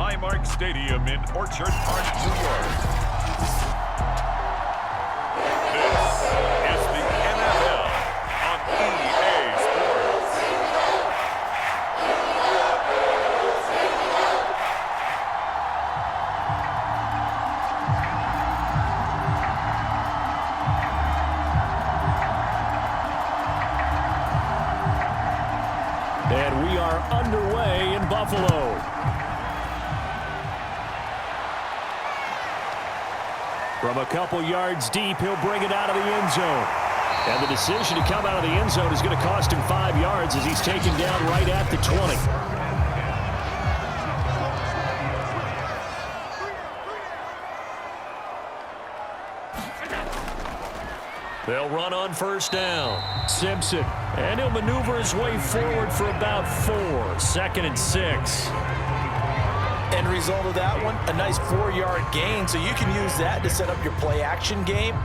Highmark Stadium in Orchard Park, New York. This is the NFL on EA Sports. And we are underway in Buffalo. From a couple yards deep, he'll bring it out of the end zone. And the decision to come out of the end zone is going to cost him 5 yards as he's taken down right at the 20. They'll run on first down. Simpson. And he'll maneuver his way forward for about 4. 2nd and 6. End result of that one, a nice 4-yard gain. So you can use that to set up your play-action game,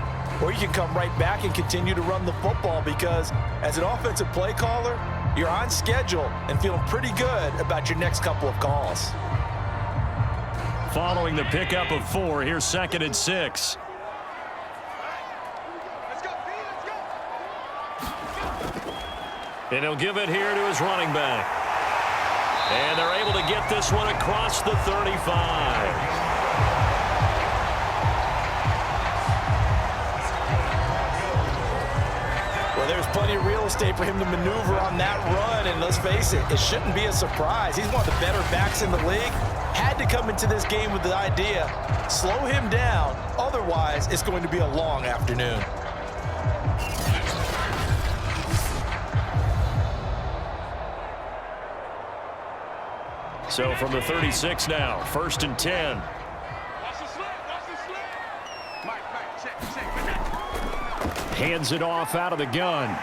or you can come right back and continue to run the football because as an offensive play caller, you're on schedule and feeling pretty good about your next couple of calls. Following the pickup of 4, here's 2nd and 6. And he'll give it here to his running back. And they're able to get this one across the 35. Well, there's plenty of real estate for him to maneuver on that run, and let's face it, it shouldn't be a surprise. He's one of the better backs in the league. Had to come into this game with the idea, slow him down, otherwise it's going to be a long afternoon. So from the 36 now, 1st and 10. Hands it off out of the gun.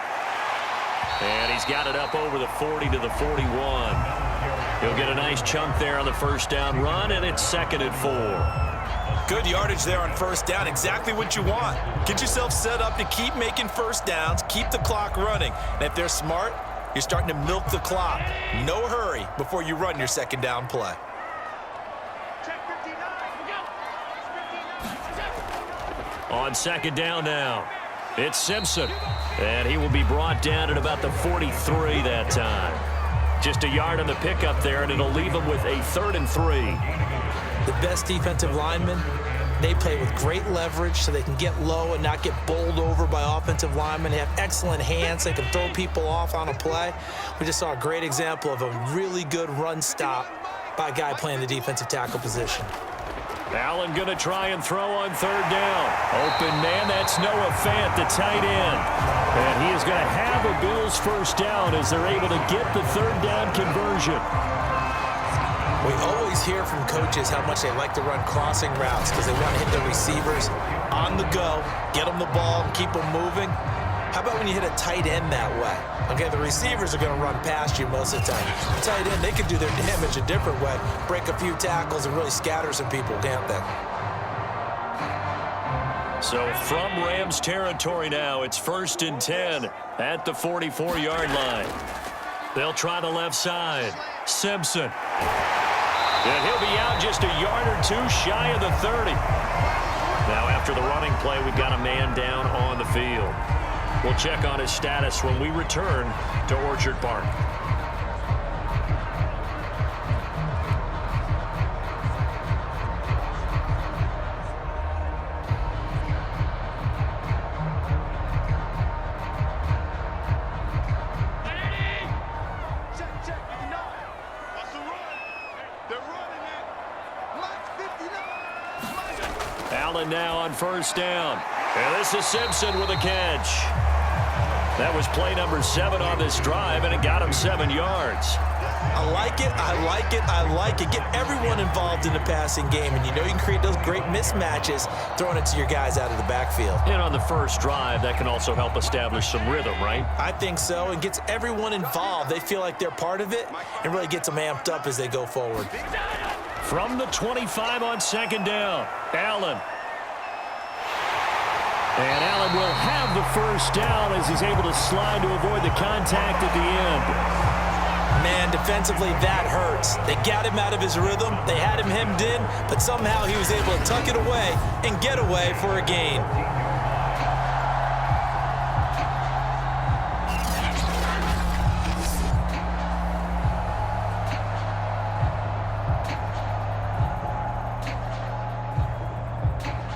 And he's got it up over the 40 to the 41. He'll get a nice chunk there on the first down run, and it's 2nd and 4. Good yardage there on first down, exactly what you want. Get yourself set up to keep making first downs, keep the clock running. And if they're smart, you're starting to milk the clock. No hurry before you run your second down play. On 2nd down now, it's Simpson. And he will be brought down at about the 43 that time. Just a yard on the pickup there, and it'll leave him with a 3rd and 3. The best defensive linemen, they play with great leverage so they can get low and not get bowled over by offensive linemen. They have excellent hands. They can throw people off on a play. We just saw a great example of a really good run stop by a guy playing the defensive tackle position. Allen going to try and throw on 3rd down. Open man, that's Noah Fant, the tight end. And he is going to have a Bills first down as they're able to get the 3rd down conversion. We always hear from coaches how much they like to run crossing routes because they want to hit their receivers on the go, get them the ball, and keep them moving. How about when you hit a tight end that way? Okay, the receivers are going to run past you most of the time. The tight end, they can do their damage a different way, break a few tackles and really scatter some people, can't they? So from Rams territory now, it's 1st and 10 at the 44-yard line. They'll try the left side. Simpson. And he'll be out just a yard or 2 shy of the 30. Now after the running play, we've got a man down on the field. We'll check on his status when we return to Orchard Park. Allen now on first down. And this is Simpson with a catch. That was play number 7 on this drive, and it got him 7 yards. I like it, I like it, I like it. Get everyone involved in the passing game, and you know you can create those great mismatches throwing it to your guys out of the backfield. And on the first drive, that can also help establish some rhythm, right? I think so. It gets everyone involved. They feel like they're part of it and really gets them amped up as they go forward. From the 25 on 2nd down, Allen. And Allen will have the first down as he's able to slide to avoid the contact at the end. Man, defensively, that hurts. They got him out of his rhythm. They had him hemmed in, but somehow he was able to tuck it away and get away for a gain.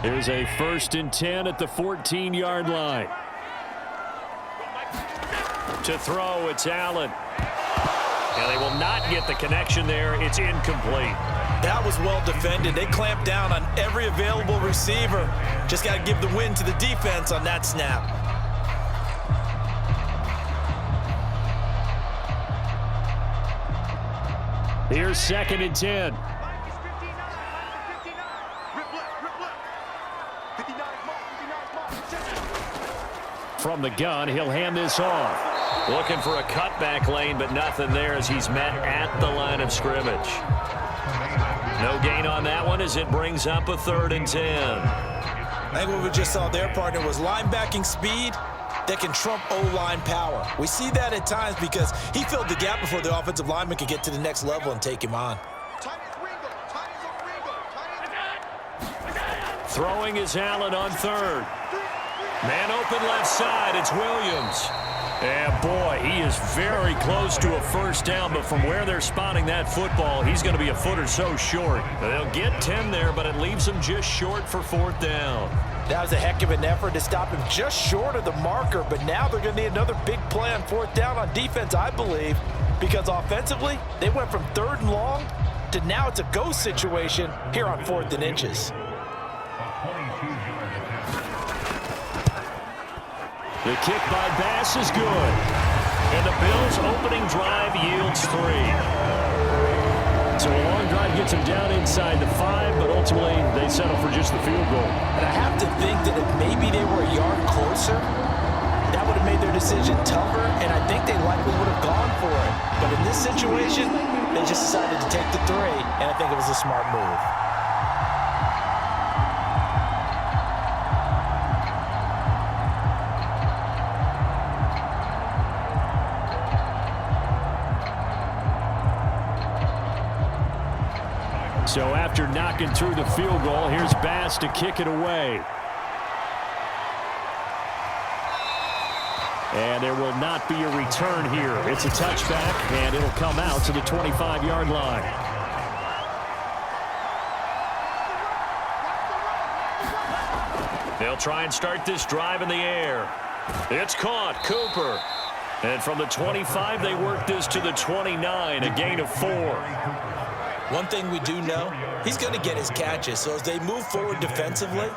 Here's a 1st and 10 at the 14-yard line. To throw, it's Allen. And they will not get the connection there. It's incomplete. That was well defended. They clamped down on every available receiver. Just got to give the win to the defense on that snap. Here's 2nd and 10. From the gun, he'll hand this off. Looking for a cutback lane, but nothing there as he's met at the line of scrimmage. No gain on that one as it brings up a 3rd and 10. I think what we just saw there, partner, was linebacking speed that can trump O-line power. We see that at times because he filled the gap before the offensive lineman could get to the next level and take him on. Throwing is Allen on 3rd. Man open left side, it's Williams. And boy, he is very close to a 1st down, but from where they're spotting that football, he's going to be a foot or so short. They'll get 10 there, but it leaves them just short for 4th down. That was a heck of an effort to stop him just short of the marker, but now they're going to need another big play on 4th down on defense, I believe, because offensively, they went from 3rd and long to now it's a go situation here on 4th and inches. The kick by Bass is good. And the Bills' opening drive yields 3. So a long drive gets them down inside the 5, but ultimately they settle for just the field goal. And I have to think that if maybe they were a yard closer, that would have made their decision tougher, and I think they likely would have gone for it. But in this situation, they just decided to take the 3, and I think it was a smart move. So after knocking through the field goal, here's Bass to kick it away. And there will not be a return here. It's a touchback, and it'll come out to the 25-yard line. They'll try and start this drive in the air. It's caught, Cooper. And from the 25, they work this to the 29, a gain of 4. One thing we do know, he's going to get his catches. So as they move forward defensively,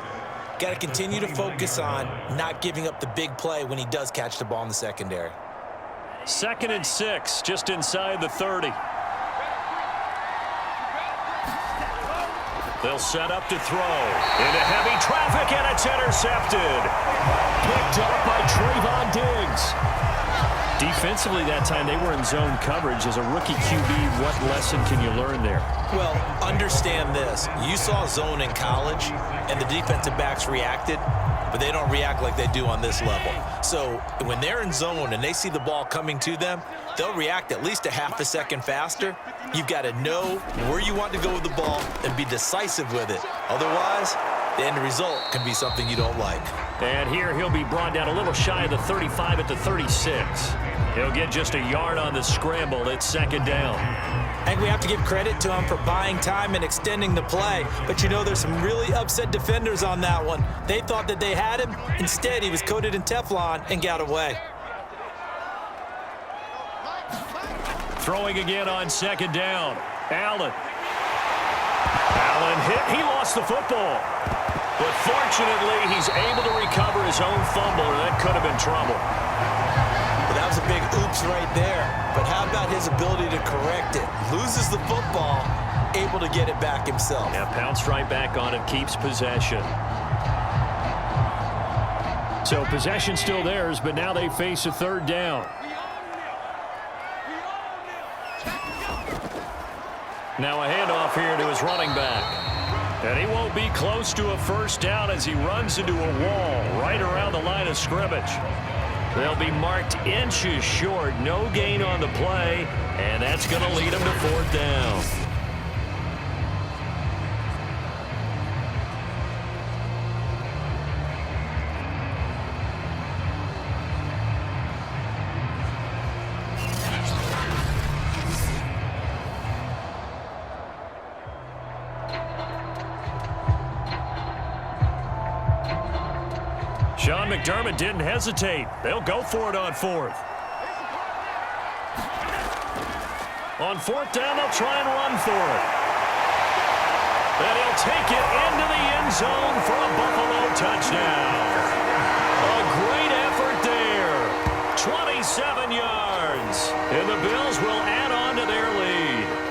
got to continue to focus on not giving up the big play when he does catch the ball in the secondary. 2nd and 6, just inside the 30. They'll set up to throw. Into heavy traffic, and it's intercepted. Picked up by Trayvon Diggs. Defensively that time, they were in zone coverage. As a rookie QB, what lesson can you learn there? Well, understand this. You saw zone in college, and the defensive backs reacted, but they don't react like they do on this level. So when they're in zone and they see the ball coming to them, they'll react at least a half a second faster. You've got to know where you want to go with the ball and be decisive with it. Otherwise, the end result can be something you don't like. And here he'll be brought down a little shy of the 35 at the 36. He'll get just a yard on the scramble. It's 2nd down. I think we have to give credit to him for buying time and extending the play. But you know, there's some really upset defenders on that one. They thought that they had him. Instead, he was coated in Teflon and got away. Throwing again on 2nd down. Allen hit. He lost the football. But fortunately, he's able to recover his own fumble, or that could have been trouble. Well, that was a big oops right there. But how about his ability to correct it? Loses the football, able to get it back himself. Yeah, pounced right back on it, keeps possession. So possession still theirs, but now they face a 3rd down. Now a handoff here to his running back. And he won't be close to a 1st down as he runs into a wall right around the line of scrimmage. They'll be marked inches short. No gain on the play, and that's going to lead them to 4th down. Sean McDermott didn't hesitate. They'll go for it on 4th. On 4th down, they'll try and run for it. And he'll take it into the end zone for a Buffalo touchdown. A great effort there. 27 yards. And the Bills will add on to their lead.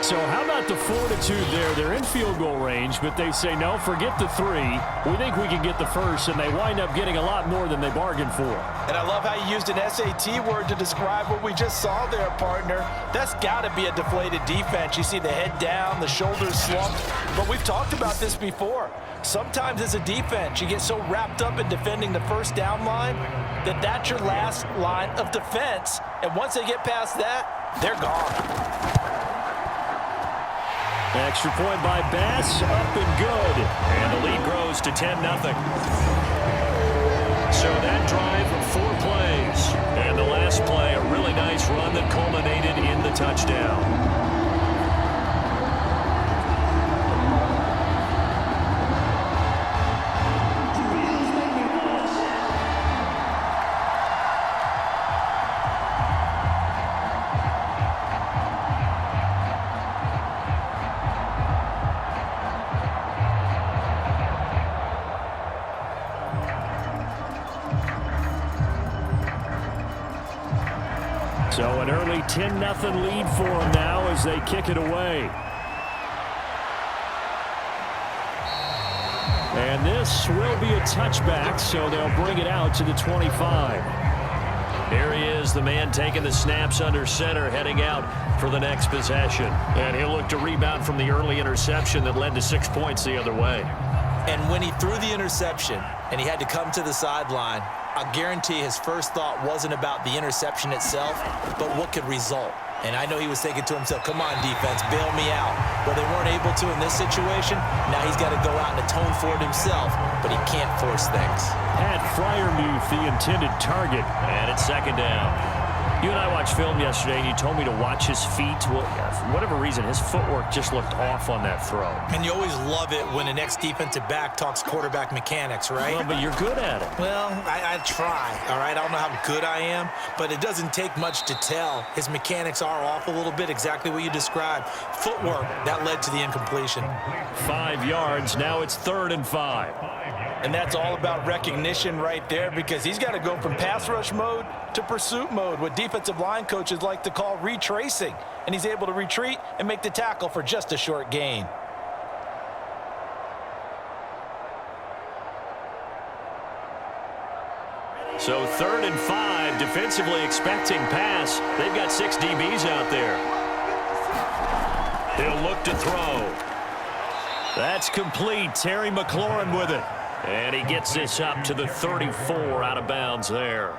So how about the fortitude there? They're in field goal range, but they say, no, forget the 3. We think we can get the first, and they wind up getting a lot more than they bargained for. And I love how you used an SAT word to describe what we just saw there, partner. That's got to be a deflated defense. You see the head down, the shoulders slumped. But we've talked about this before. Sometimes as a defense, you get so wrapped up in defending the first down line that that's your last line of defense. And once they get past that, they're gone. Extra point by Bass, up and good. And the lead grows to 10-0. So that drive, 4 plays. And the last play, a really nice run that culminated in the touchdown. So an early 10-0 lead for them now as they kick it away. And this will be a touchback, so they'll bring it out to the 25. Here he is, the man taking the snaps under center, heading out for the next possession. And he'll look to rebound from the early interception that led to 6 points the other way. And when he threw the interception and he had to come to the sideline, I guarantee his first thought wasn't about the interception itself, but what could result. And I know he was thinking to himself, come on, defense, bail me out. Well, they weren't able to in this situation. Now he's got to go out and atone for it himself, but he can't force things. Pat Fryermuth, the intended target, and it's 2nd down. You and I watched film yesterday, and you told me to watch his feet. Well, for whatever reason, his footwork just looked off on that throw. And you always love it when an ex-defensive back talks quarterback mechanics, right? Well, but you're good at it. Well, I try, all right? I don't know how good I am, but it doesn't take much to tell. His mechanics are off a little bit, exactly what you described. Footwork, that led to the incompletion. 5 yards, now it's 3rd and 5. And that's all about recognition right there, because he's got to go from pass rush mode to pursuit mode, what defensive line coaches like to call retracing. And he's able to retreat and make the tackle for just a short gain. So 3rd and 5, defensively expecting pass. They've got 6 DBs out there. He'll look to throw. That's complete. Terry McLaurin with it. And he gets this up to the 34 out of bounds there.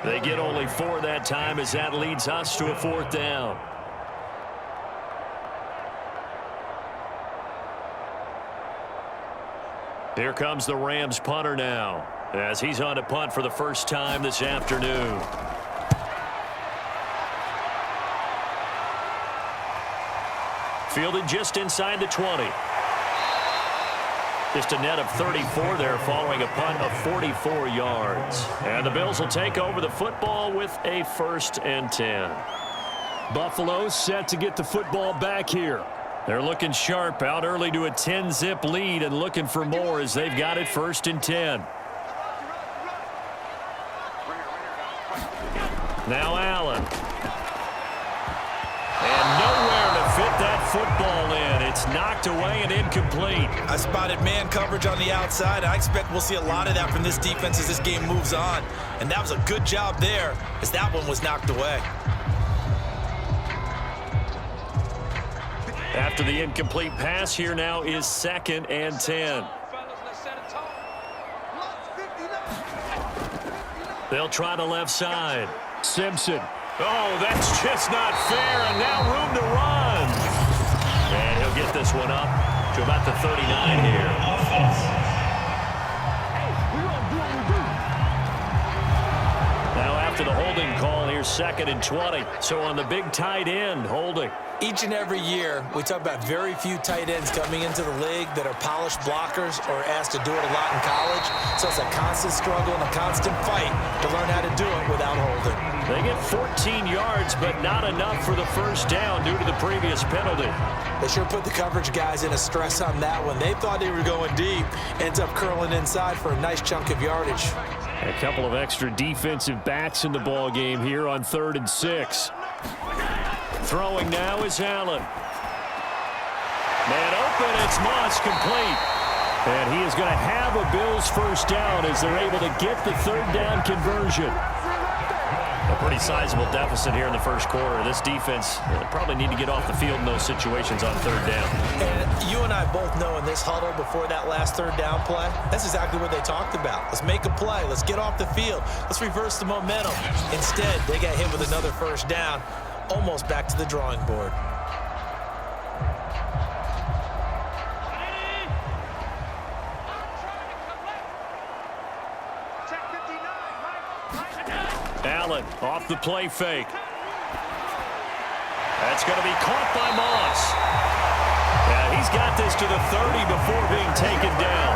They get only 4 that time as that leads us to a 4th down. Here comes the Rams punter now as he's on to punt for the first time this afternoon. Fielded just inside the 20. Just a net of 34 there following a punt of 44 yards. And the Bills will take over the football with a 1st and 10. Buffalo set to get the football back here. They're looking sharp, out early to a 10-zip lead and looking for more as they've got it 1st and 10. Now Allen. And nowhere to fit that football in. It's knocked away and incomplete. I spotted man coverage on the outside. I expect we'll see a lot of that from this defense as this game moves on. And that was a good job there as that one was knocked away. After the incomplete pass, here now is 2nd and 10. They'll try the left side. Simpson. Oh, that's just not fair, and now room to run. And he'll get this one up to about the 39 here. Now after the holding call, here's 2nd and 20. So on the big tight end, holding. Each and every year, we talk about very few tight ends coming into the league that are polished blockers or asked to do it a lot in college. So it's a constant struggle and a constant fight to learn how to do it without holding. They get 14 yards, but not enough for the first down due to the previous penalty. They sure put the coverage guys in a stress on that one. They thought they were going deep. Ends up curling inside for a nice chunk of yardage. A couple of extra defensive backs in the ball game here on 3rd and 6. Throwing now is Allen. Man open, it's Moss, complete. And he is going to have a Bills first down as they're able to get the 3rd down conversion. A pretty sizable deficit here in the first quarter. This defense probably need to get off the field in those situations on 3rd down. And you and I both know in this huddle before that last 3rd down play, that's exactly what they talked about. Let's make a play. Let's get off the field. Let's reverse the momentum. Instead, they got hit with another first down. Almost back to the drawing board. Allen off the play fake. That's going to be caught by Moss. Yeah, he's got this to the 30 before being taken down.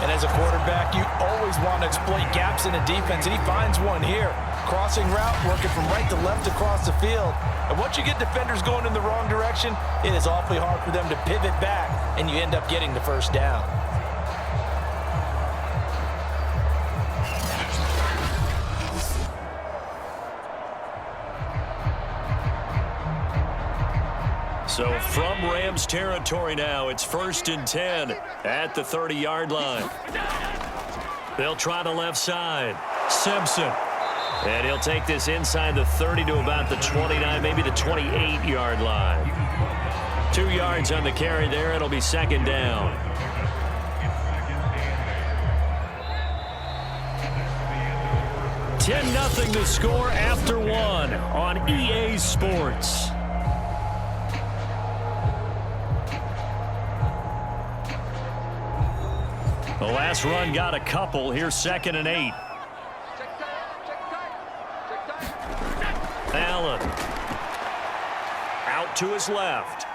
And as a quarterback, you always want to exploit gaps in a defense, and he finds one here. Crossing route, working from right to left across the field. And once you get defenders going in the wrong direction, it is awfully hard for them to pivot back, and you end up getting the first down. So from Rams territory now, it's 1st and 10 at the 30-yard line. They'll try the left side. Simpson. And he'll take this inside the 30 to about the 29, maybe the 28-yard line. 2 yards on the carry there. It'll be 2nd down. $10-0 the score after 1 on EA Sports. The last run got a couple. Here's 2nd and 8. Allen out to his left.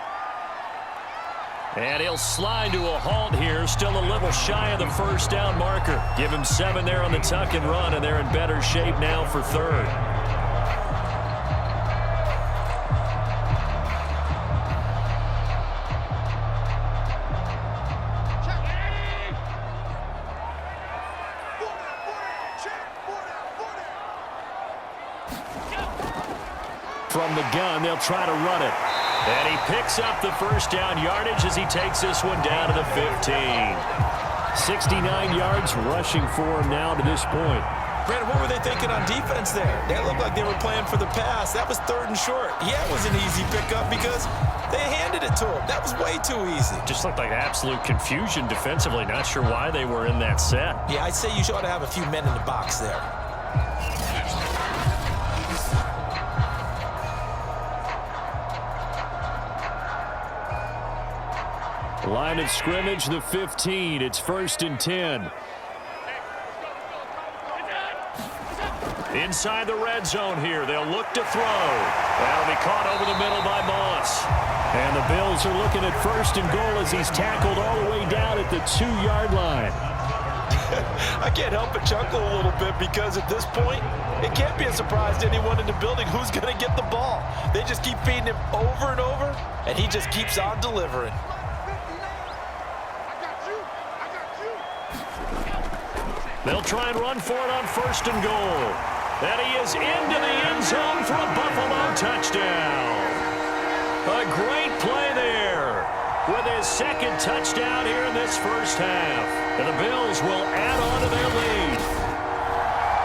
And he'll slide to a halt here. Still a little shy of the first down marker. Give him 7 there on the tuck and run, and they're in better shape now for 3rd. From the gun, they'll try to run it. And he picks up the first down yardage as he takes this one down to the 15. 69 yards rushing for him now to this point. Brandon, what were they thinking on defense there? They looked like they were playing for the pass. That was 3rd and short. Yeah, it was an easy pickup because they handed it to him. That was way too easy. Just looked like absolute confusion defensively. Not sure why they were in that set. Yeah, I'd say you ought to have a few men in the box there. Line of scrimmage, the 15. It's 1st and 10. Inside the red zone here. They'll look to throw. That'll be caught over the middle by Moss. And the Bills are looking at 1st and goal as he's tackled all the way down at the 2-yard line. I can't help but chuckle a little bit because at this point, it can't be a surprise to anyone in the building who's going to get the ball. They just keep feeding him over and over, and he just keeps on delivering. They'll try and run for it on 1st and goal. And he is into the end zone for a Buffalo touchdown. A great play there with his 2nd touchdown here in this first half. And the Bills will add on to their lead.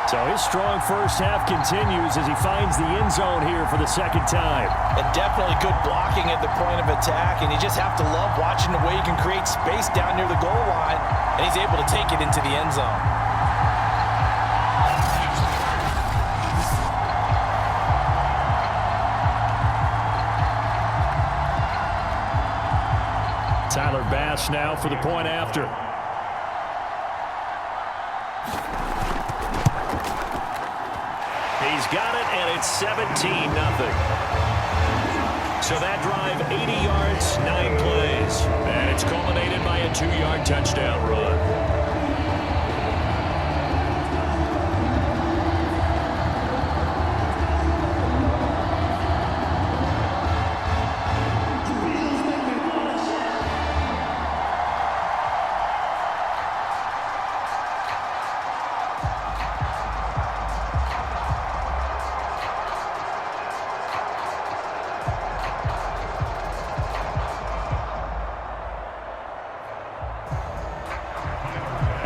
So his strong first half continues as he finds the end zone here for the 2nd time. And definitely good blocking at the point of attack, and you just have to love watching the way he can create space down near the goal line, and he's able to take it into the end zone. Tyler Bass now for the point after. He's got it, and it's 17-0. So that drive, 80 yards, 9 plays. And it's culminated by a 2-yard touchdown run.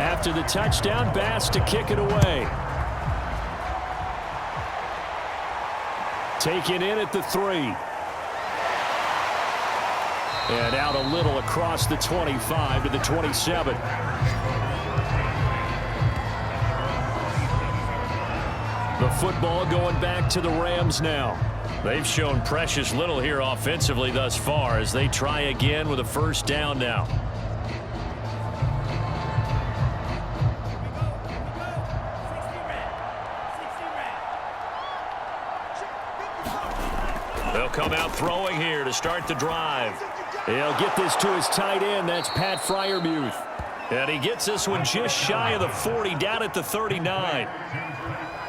After the touchdown, Bass to kick it away. Taken in at the 3. And out a little across the 25 to the 27. The football going back to the Rams now. They've shown precious little here offensively thus far as they try again with a first down now. They'll come out throwing here to start the drive. He'll get this to his tight end. That's Pat Freiermuth. And he gets this one just shy of the 40, down at the 39.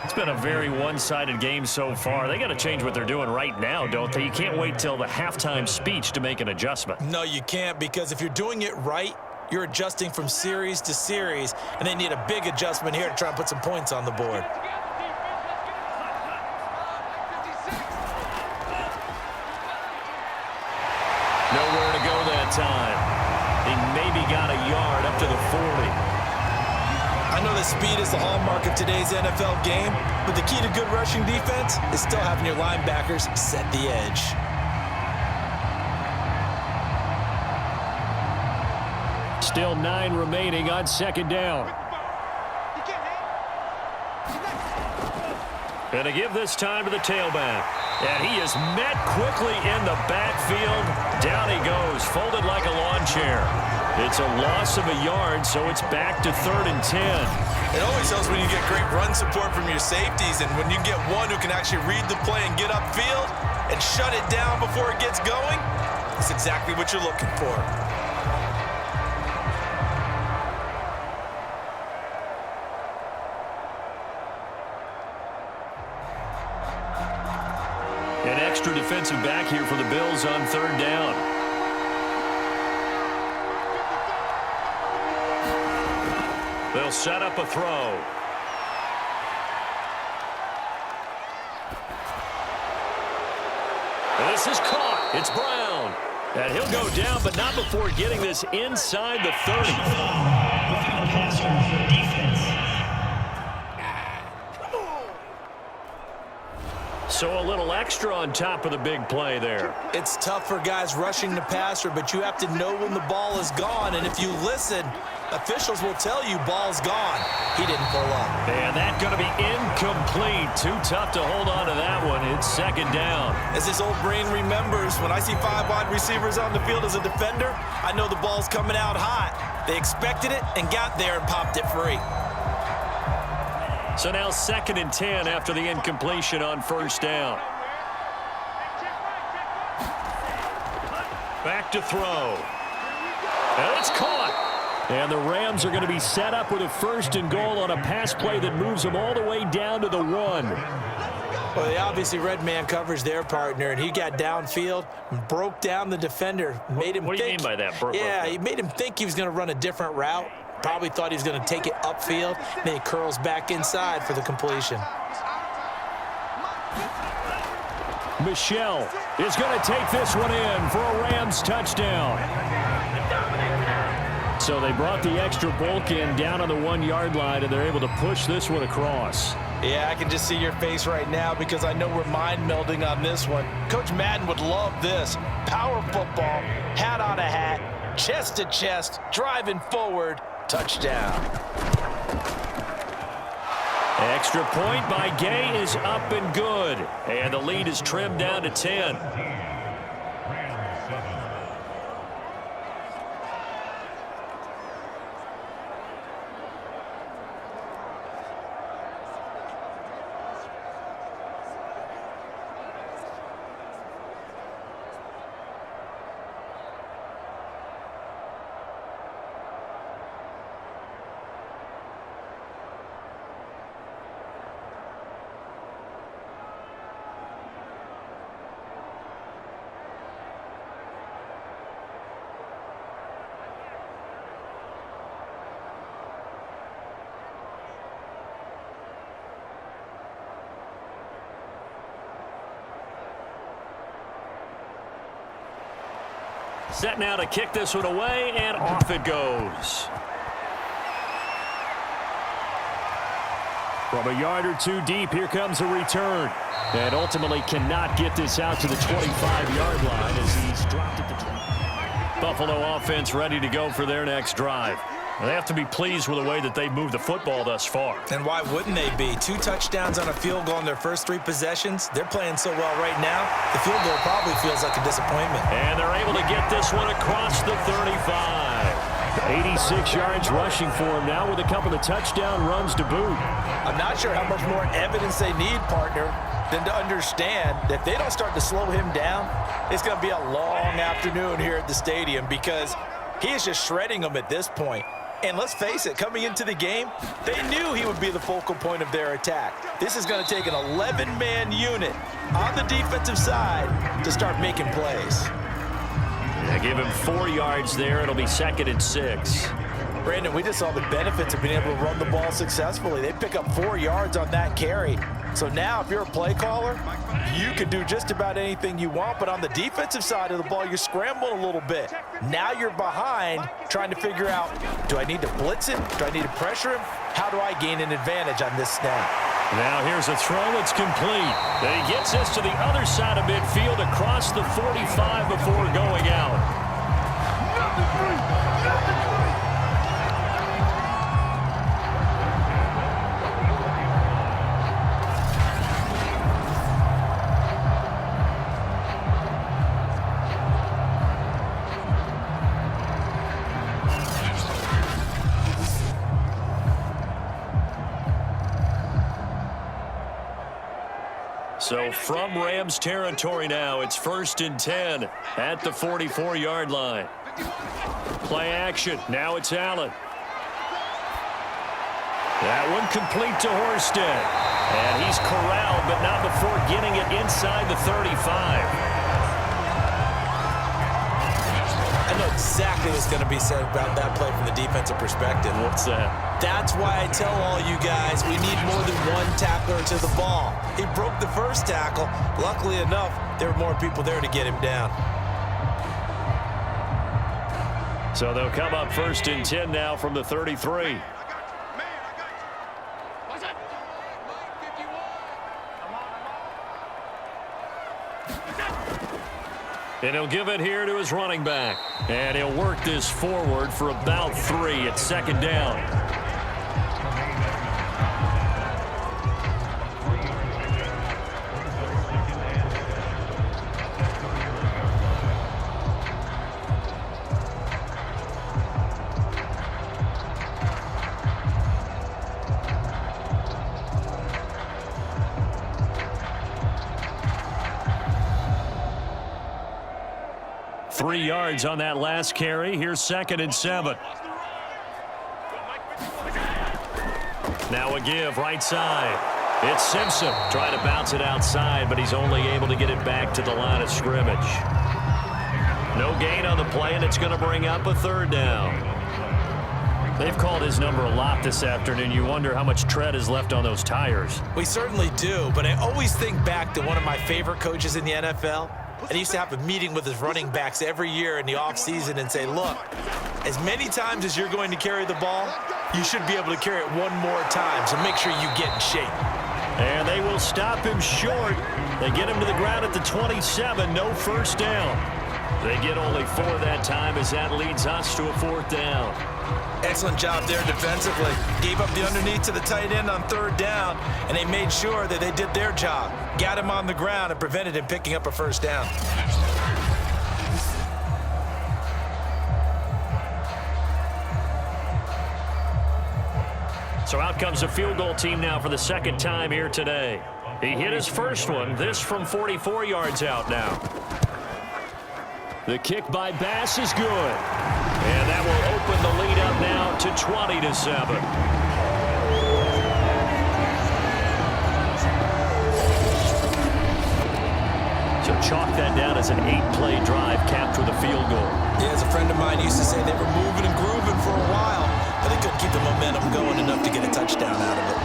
It's been a very one-sided game so far. They got to change what they're doing right now, don't they? You can't wait till the halftime speech to make an adjustment. No, you can't, because if you're doing it right, you're adjusting from series to series, and they need a big adjustment here to try and put some points on the board. Nowhere to go that time. He maybe got a yard up to the 40. I know that speed is the hallmark of today's NFL game, but the key to good rushing defense is still having your linebackers set the edge. Still 9 remaining on second down. And to give this time to the tailback. And he is met quickly in the backfield. Down he goes, folded like a lawn chair. It's a loss of a yard, so it's back to 3rd and 10. It always helps when you get great run support from your safeties, and when you get one who can actually read the play and get upfield and shut it down before it gets going, that's exactly what you're looking for. An extra defensive back here for the Bills on 3rd down. They'll set up a throw. This is caught. It's Brown. And he'll go down, but not before getting this inside the 30. So a little extra on top of the big play there. It's tough for guys rushing the passer, but you have to know when the ball is gone. And if you listen, officials will tell you ball's gone. He didn't pull up. And that's going to be incomplete. Too tough to hold on to that one. It's 2nd down. As his old brain remembers, when I see 5 wide receivers on the field as a defender, I know the ball's coming out hot. They expected it and got there and popped it free. So now 2nd and 10 after the incompletion on 1st down. Back to throw. And it's caught. And the Rams are going to be set up with a 1st and goal on a pass play that moves them all the way down to the 1. Well, they obviously read man coverage their partner, and he got downfield, broke down the defender, made him What do you mean by that? Yeah, he made him think he was going to run a different route. Probably thought he was going to take it upfield. Then he curls back inside for the completion. Michel is going to take this one in for a Rams touchdown. So they brought the extra bulk in down on the 1-yard line, and they're able to push this one across. Yeah, I can just see your face right now because I know we're mind melding on this one. Coach Madden would love this. Power football, hat on a hat, chest to chest, driving forward, touchdown. Extra point by Gay is up and good. And the lead is trimmed down to 10. Set now to kick this one away, and off it goes. From a yard or two deep, here comes a return. And ultimately cannot get this out to the 25-yard line as he's dropped at the 20. Buffalo offense ready to go for their next drive. They have to be pleased with the way that they've moved the football thus far. And why wouldn't they be? 2 touchdowns on a field goal in their first 3 possessions. They're playing so well right now, the field goal probably feels like a disappointment. And they're able to get this one across the 35. 86 yards rushing for him now with a couple of touchdown runs to boot. I'm not sure how much more evidence they need, partner, than to understand that if they don't start to slow him down, it's going to be a long afternoon here at the stadium because he is just shredding them at this point. And let's face it, coming into the game, they knew he would be the focal point of their attack. This is going to take an 11-man unit on the defensive side to start making plays. Yeah, give him 4 yards there. It'll be 2nd and 6. Brandon, we just saw the benefits of being able to run the ball successfully. They pick up 4 yards on that carry. So now if you're a play caller, you can do just about anything you want, but on the defensive side of the ball, you're scrambling a little bit. Now you're behind trying to figure out, do I need to blitz him? Do I need to pressure him? How do I gain an advantage on this snap? Now here's a throw that's complete. And he gets this to the other side of midfield across the 45 before going out. So from Rams territory now, it's 1st and 10 at the 44-yard line. Play action. Now it's Allen. That one complete to Horsted. And he's corralled, but not before getting it inside the 35. I know exactly what's going to be said about that play from the defensive perspective. What's that? That's why I tell all you guys we need more than one tackler to the ball. He broke the first tackle. Luckily enough, there were more people there to get him down. So they'll come up 1st and 10 now from the 33. And he'll give it here to his running back. And he'll work this forward for about 3 at 2nd down. Three yards on that last carry. Here's 2nd and 7. Now a give right side. It's Simpson trying to bounce it outside, but he's only able to get it back to the line of scrimmage. No gain on the play, and it's going to bring up a 3rd down. They've called his number a lot this afternoon. You wonder how much tread is left on those tires. We certainly do, but I always think back to one of my favorite coaches in the NFL. And he used to have a meeting with his running backs every year in the offseason and say, look, as many times as you're going to carry the ball, you should be able to carry it one more time, so make sure you get in shape. And they will stop him short. They get him to the ground at the 27, no 1st down. They get only 4 that time as that leads us to a 4th down. Excellent job there defensively. Gave up the underneath to the tight end on 3rd down, and they made sure that they did their job. Got him on the ground and prevented him picking up a 1st down. So out comes a field goal team now for the 2nd time here today. He hit his first one, this from 44 yards out now. The kick by Bass is good. And that will open the lead up now to 20-7. So chalk that down as an 8-play drive capped with a field goal. Yeah, as a friend of mine used to say, they were moving and grooving for a while, but they couldn't keep the momentum going enough to get a touchdown out of it.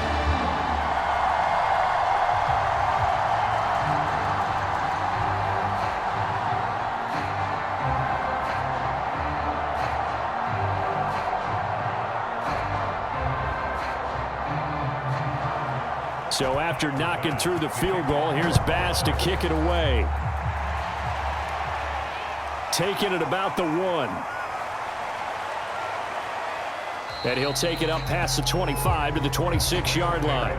So after knocking through the field goal, here's Bass to kick it away. Taking it about the 1. And he'll take it up past the 25 to the 26-yard line.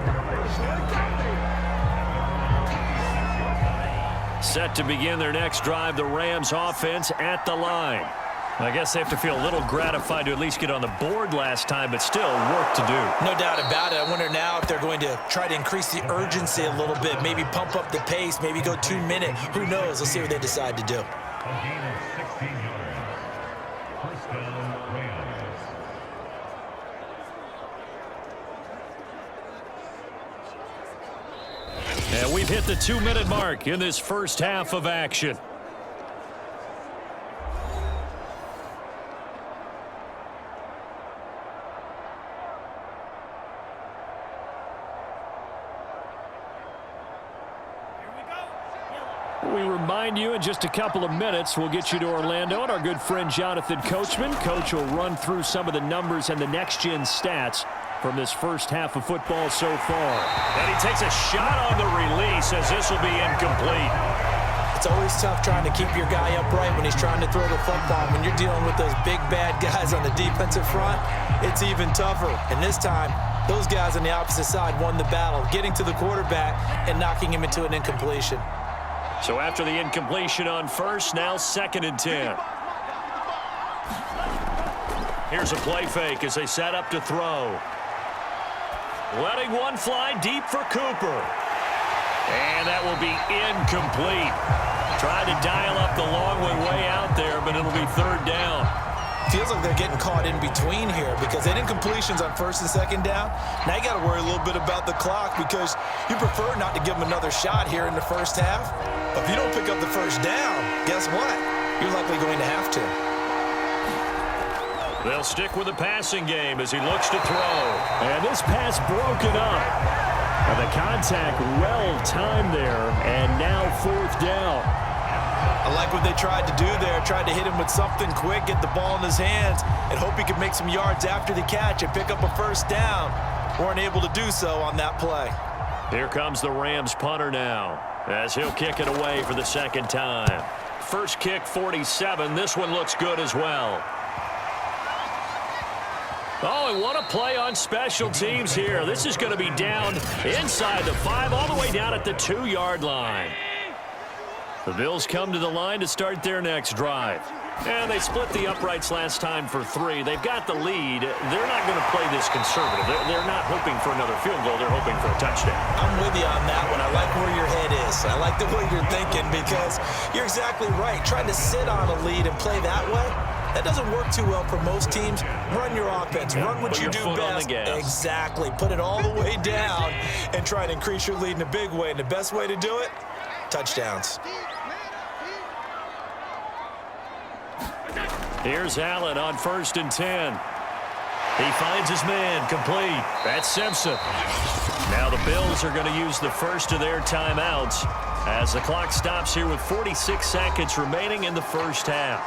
Set to begin their next drive, the Rams offense at the line. I guess they have to feel a little gratified to at least get on the board last time, but still work to do. No doubt about it. I wonder now if they're going to try to increase the urgency a little bit, maybe pump up the pace, maybe go 2-minute. Who knows? Let's see what they decide to do. And we've hit the 2-minute mark in this first half of action. We remind you in just a couple of minutes we'll get you to Orlando and our good friend Jonathan Coachman. Coach will run through some of the numbers and the next-gen stats from this first half of football so far. And he takes a shot on the release as this will be incomplete. It's always tough trying to keep your guy upright when he's trying to throw the football. When you're dealing with those big, bad guys on the defensive front, it's even tougher. And this time, those guys on the opposite side won the battle, getting to the quarterback and knocking him into an incompletion. So after the incompletion on first, now 2nd and 10. Here's a play fake as they set up to throw. Letting one fly deep for Cooper. And that will be incomplete. Tried to dial up the long one way out there, but it'll be 3rd down. Feels like they're getting caught in between here because an incompletion's on 1st and 2nd down. Now you got to worry a little bit about the clock because you prefer not to give them another shot here in the first half. But if you don't pick up the 1st down, guess what? You're likely going to have to. They'll stick with the passing game as he looks to throw. And this pass broken up. And the contact well-timed there, and now 4th down. I like what they tried to do there, tried to hit him with something quick, get the ball in his hands, and hope he could make some yards after the catch and pick up a 1st down. Weren't able to do so on that play. Here comes the Rams punter now as he'll kick it away for the 2nd time. First kick, 47. This one looks good as well. Oh, and what a play on special teams here. This is going to be down inside the 5, all the way down at the 2-yard line. The Bills come to the line to start their next drive. And they split the uprights last time for 3. They've got the lead. They're not going to play this conservative. They're not hoping for another field goal. They're hoping for a touchdown. I'm with you on that one. I like where your head is. I like the way you're thinking because you're exactly right. Trying to sit on a lead and play that way, that doesn't work too well for most teams. Run your offense. Run what you do best. Exactly. Put it all the way down and try to increase your lead in a big way. And the best way to do it, touchdowns. Here's Allen on 1st and 10. He finds his man complete. That's Simpson. Now the Bills are going to use the first of their timeouts as the clock stops here with 46 seconds remaining in the first half.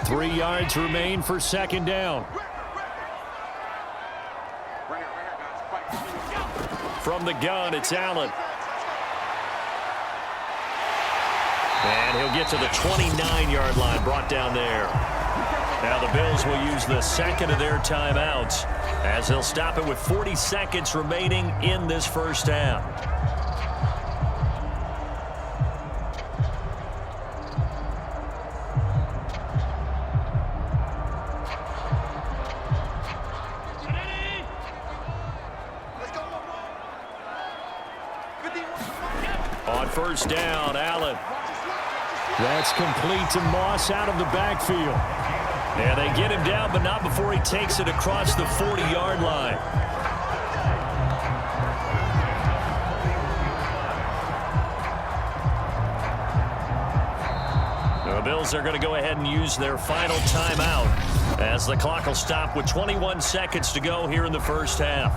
Three yards remain for 2nd down. From the gun, it's Allen. And he'll get to the 29-yard line, brought down there. Now the Bills will use the 2nd of their timeouts as they'll stop it with 40 seconds remaining in this first half. On 1st down, Allen. That's complete to Moss out of the backfield. And they get him down, but not before he takes it across the 40-yard line. The Bills are going to go ahead and use their final timeout as the clock will stop with 21 seconds to go here in the first half.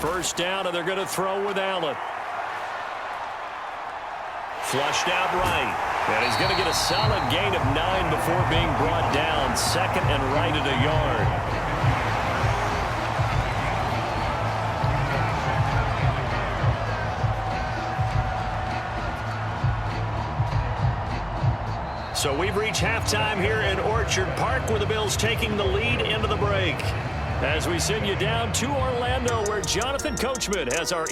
First down, and they're going to throw with Allen. Flushed out right. And he's going to get a solid gain of 9 before being brought down. Second and right at a yard. So we've reached halftime here in Orchard Park, where the Bills taking the lead into the break. As we send you down to Orlando, where Jonathan Coachman has our